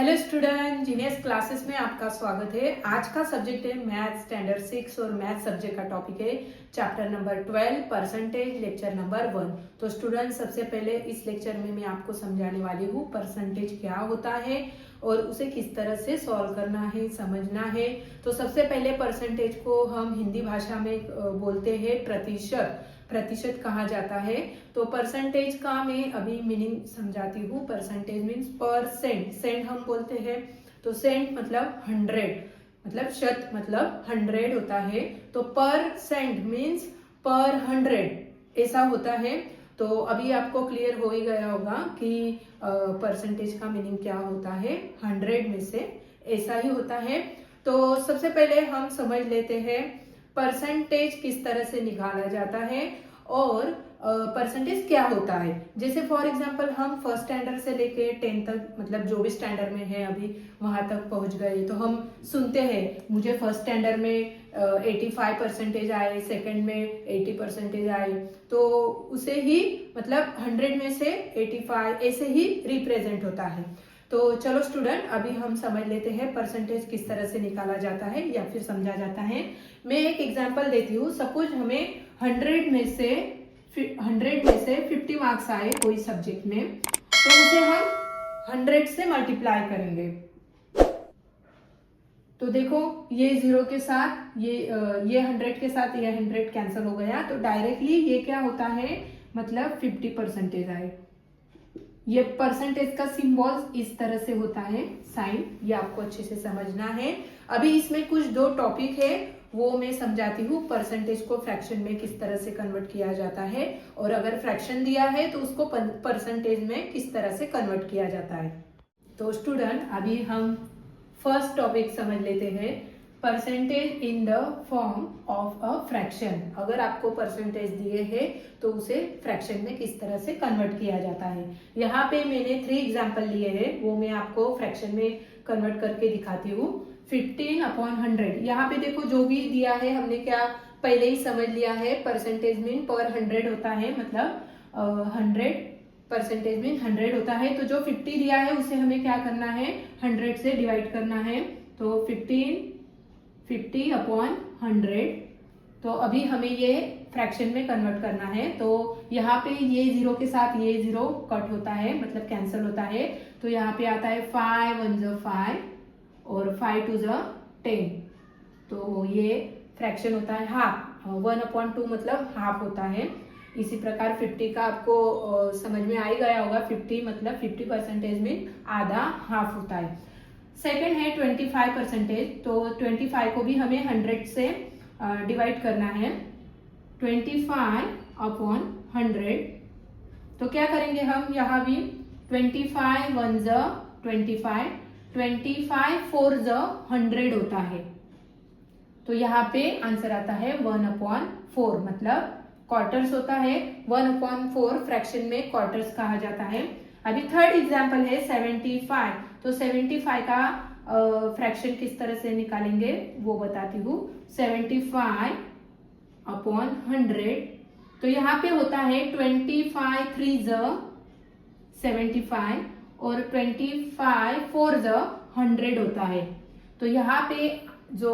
Hello student, genius classes में आपका स्वागत है। आज का सब्जेक्ट है मैथ स्टैंडर्ड 6 और मैथ सब्जेक्ट का टॉपिक है chapter number 12 percentage, lecture number 1। तो स्टूडेंट, सबसे पहले इस लेक्चर में मैं आपको समझाने वाली हूँ परसेंटेज क्या होता है और उसे किस तरह से सॉल्व करना है, समझना है। तो सबसे पहले परसेंटेज को हम हिंदी भाषा में बोलते हैं प्रतिशत। प्रतिशत कहा जाता है। तो परसेंटेज का मैं अभी मीनिंग समझाती हूँ। परसेंटेज मीन्स परसेंट, सेंट हम बोलते हैं। तो सेंट मतलब 100, मतलब शत मतलब 100 होता है। तो परसेंट मीन्स पर 100 ऐसा होता है। तो अभी आपको क्लियर हो ही गया होगा कि परसेंटेज का मीनिंग क्या होता है। 100 में से ऐसा ही होता है। तो सबसे पहले हम समझ लेते हैं परसेंटेज किस तरह से निकाला जाता है और परसेंटेज क्या होता है। जैसे फॉर एग्जांपल हम फर्स्ट स्टैंडर्ड से लेके 10 तक, मतलब जो भी स्टैंडर्ड में है अभी वहां तक पहुंच गए, तो हम सुनते हैं मुझे फर्स्ट स्टैंडर्ड में 85% आए, सेकंड में 80% आए। तो उसे ही मतलब 100 में से 85 ऐसे ही रिप्रेजेंट होता है। तो चलो स्टूडेंट, अभी हम समझ लेते हैं परसेंटेज किस तरह से निकाला जाता है या फिर समझा जाता है। मैं एक एग्जांपल देती हूँ। सपोज हमें 100 में से 50 मार्क्स आए कोई सब्जेक्ट में, तो उसे हम 100 से मल्टीप्लाई करेंगे। तो देखो, ये 0 के साथ ये 100 के साथ ये 100 कैंसिल हो गया। तो डायरेक्टली ये क्या होता है, मतलब 50% आए। ये परसेंटेज का सिंबल इस तरह से होता है, साइन। ये आपको अच्छे से समझना है। अभी इसमें कुछ दो टॉपिक है, वो मैं समझाती हूँ। परसेंटेज को फ्रैक्शन में किस तरह से कन्वर्ट किया जाता है, और अगर फ्रैक्शन दिया है तो उसको परसेंटेज में किस तरह से कन्वर्ट किया जाता है। तो स्टूडेंट, अभी हम फर्स्ट टॉपिक समझ लेते हैं, percentage in the form of a fraction. अगर आपको परसेंटेज दिए हैं तो उसे फ्रैक्शन में किस तरह से कन्वर्ट किया जाता है। यहाँ पे मैंने 3 एग्जाम्पल लिए हैं, वो मैं आपको फ्रैक्शन में कन्वर्ट करके दिखाती हूँ। 15/100, यहाँ पे देखो जो भी दिया है हमने क्या पहले ही समझ लिया है। परसेंटेज मीन पर 100 होता है, मतलब 100 परसेंटेज में 100 होता है। तो जो 50 दिया है उसे हमें क्या करना है, 100 से डिवाइड करना है। तो 50/100। तो अभी हमें ये फ्रैक्शन में कन्वर्ट करना है। तो यहाँ पे ये 0 के साथ ये 0 कट होता है, मतलब कैंसिल होता है। तो यहाँ पे आता है 5 1 ज़ 5 और 5 2 ज़ 10। तो ये फ्रैक्शन होता है हाफ। 1/2 मतलब हाफ होता है। इसी प्रकार 50 का आपको समझ में आ ही गया होगा। 50 मतलब 50% में आधा, हाफ होता है। सेकंड है 25%। तो 25 को भी हमें 100 से डिवाइड करना है। 25/100। तो क्या करेंगे हम यहाँ भी, 25 1 ज़ 25, 25 4 ज़ 100 होता है। तो यहाँ पे आंसर आता है 1/4, मतलब क्वार्टर्स होता है। 1/4 फ्रैक्शन में क्वार्टर्स कहा जाता है। अभी थर्ड एग्जांपल है 75। तो 75 का फ्रैक्शन किस तरह से निकालेंगे वो बताती हूँ। 75/100। तो यहाँ पे होता है 25 3 ज़ 75 और 25 4 ज़ 100 होता है। तो यहाँ पे जो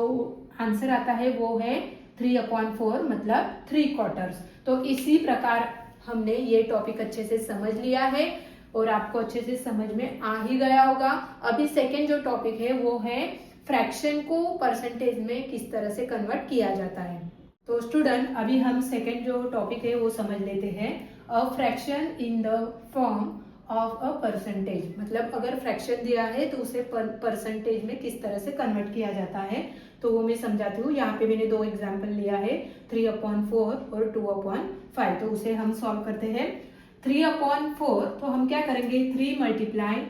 आंसर आता है वो है 3/4, मतलब 3 क्वार्टर्स। तो इसी प्रकार हमने ये टॉपिक अच्छे से समझ लिया है और आपको अच्छे से समझ में आ ही गया होगा। अभी सेकेंड जो टॉपिक है वो है फ्रैक्शन को परसेंटेज में किस तरह से कन्वर्ट किया जाता है। तो स्टूडेंट, अभी हम सेकेंड जो टॉपिक है वो समझ लेते हैं, a fraction in the form of a percentage. मतलब अगर फ्रैक्शन दिया है तो उसे परसेंटेज में किस तरह से कन्वर्ट किया जाता है, तो वो मैं समझाती हूँ। यहाँ पे मैंने 2 एग्जाम्पल लिया है, 3/4 और 2/5। तो उसे हम सॉल्व करते हैं। 3/4 तो हम क्या करेंगे, 3 मल्टीप्लाई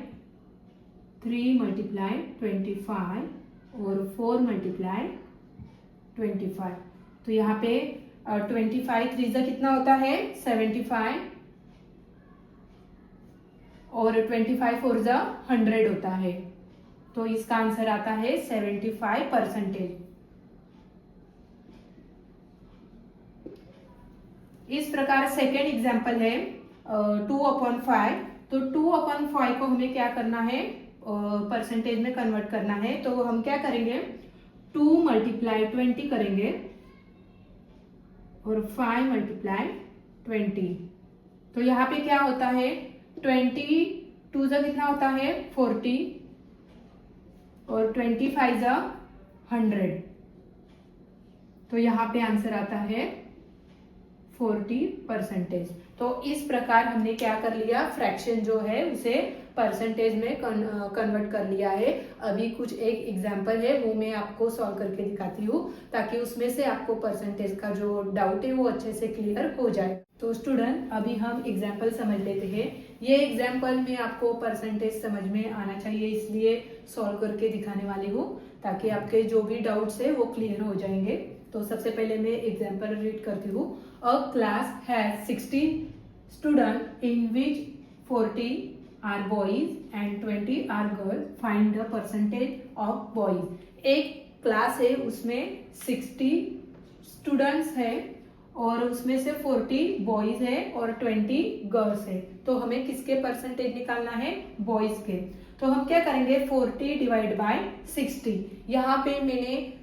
25 और 4 मल्टीप्लाई 25। तो यहाँ पे 25 3 ज़ा कितना होता है, 75 और 25 4 ज़ा 100 होता है। तो इसका आंसर आता है 75%। इस प्रकार सेकेंड एग्जाम्पल है 2/5। तो 2/5 को हमें क्या करना है, परसेंटेज में कन्वर्ट करना है तो हम क्या करेंगे, 2 मल्टीप्लाई 20 करेंगे और 5 मल्टीप्लाई 20। तो यहाँ पे क्या होता है, 22 जा कितना होता है 40 और 25 जा 100। तो यहाँ पे आंसर आता है 40%। तो इस प्रकार हमने क्या कर लिया, फ्रैक्शन जो है उसे परसेंटेज में कन्वर्ट कर लिया है। अभी कुछ एक एग्जांपल है वो मैं आपको सॉल्व करके दिखाती हूँ ताकि उसमें से आपको परसेंटेज का जो डाउट है वो अच्छे से क्लियर हो जाए। तो स्टूडेंट अभी हम एग्जांपल समझ लेते हैं। ये एग्जांपल में आपको परसेंटेज समझ में आना चाहिए इसलिए सॉल्व करके दिखाने वाली हूँ ताकि आपके जो भी डाउट्स है वो क्लियर हो जाएंगे। तो सबसे पहले मैं एग्जांपल रीड करती हूँ। A class has 60 student in which 40 are boys and 20 are girls, find the percentage of boys. एक क्लास है उसमें 60 स्टूडेंट्स है और उसमें से 40 बॉयज है और 20 गर्ल्स है। तो हमें किसके परसेंटेज निकालना है, बॉयज के। तो हम क्या करेंगे, 40 डिवाइड बाय 60। यहाँ पे मैंने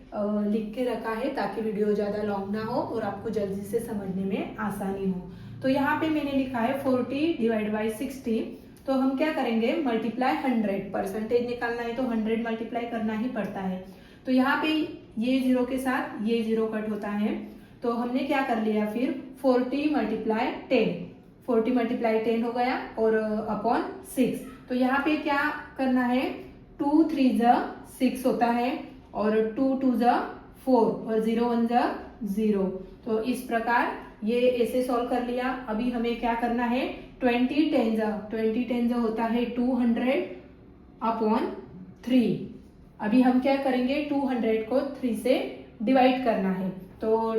लिख के रखा है ताकि वीडियो ज्यादा लॉन्ग ना हो और आपको जल्दी से समझने में आसानी हो। तो यहाँ पे मैंने लिखा है 40 डिवाइड बाय 60। तो हम क्या करेंगे, मल्टीप्लाई 100। परसेंटेज निकालना है तो 100 मल्टीप्लाई करना ही पड़ता है। तो यहाँ पे ये 0 के साथ ये 0 कट होता है। तो हमने क्या कर लिया फिर 40 मल्टीप्लाई 10। 40 मल्टीप्लाई 10 हो गया और अपॉन 6। तो यहाँ पे क्या करना है, 2 3 जा 6 होता है और 2 2 जा 4 और 0 1 जा 0। तो इस प्रकार ये ऐसे सॉल्व कर लिया। अभी हमें क्या करना है, 20 10 जा होता है 200 अपॉन 3। अभी हम क्या करेंगे, 200 को 3 से डिवाइड करना है। तो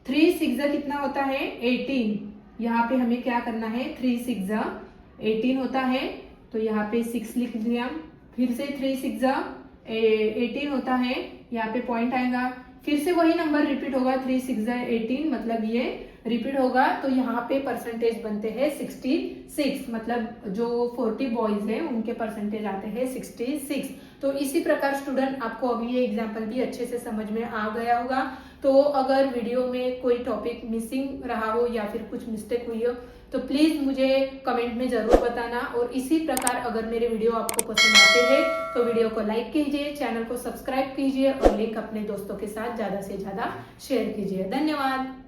3 6 जा कितना होता है 18। यहाँ पे हमें क्या करना है, 3 6 जा 18 होता है। तो यहाँ पे 6 लिख दिया। फिर से 3 6 जा 18 होता है, यहाँ पे पॉइंट आएगा। फिर से वही नंबर रिपीट होगा, 3 6 जा 18 मतलब ये रिपीट होगा। तो यहाँ पे परसेंटेज बनते हैं 66, मतलब जो 40 बॉयज हैं उनके परसेंटेज आते हैं 66। तो इसी प्रकार स्टूडेंट आपको अभी ये एग्जाम्पल भी अच्छे से समझ में आ गया होगा। तो अगर वीडियो में कोई टॉपिक मिसिंग रहा हो या फिर कुछ मिस्टेक हुई हो तो प्लीज मुझे कमेंट में जरूर बताना। और इसी प्रकार अगर मेरे वीडियो आपको पसंद आते हैं तो वीडियो को लाइक कीजिए, चैनल को सब्सक्राइब कीजिए और लिंक अपने दोस्तों के साथ ज्यादा से ज्यादा शेयर कीजिए। धन्यवाद।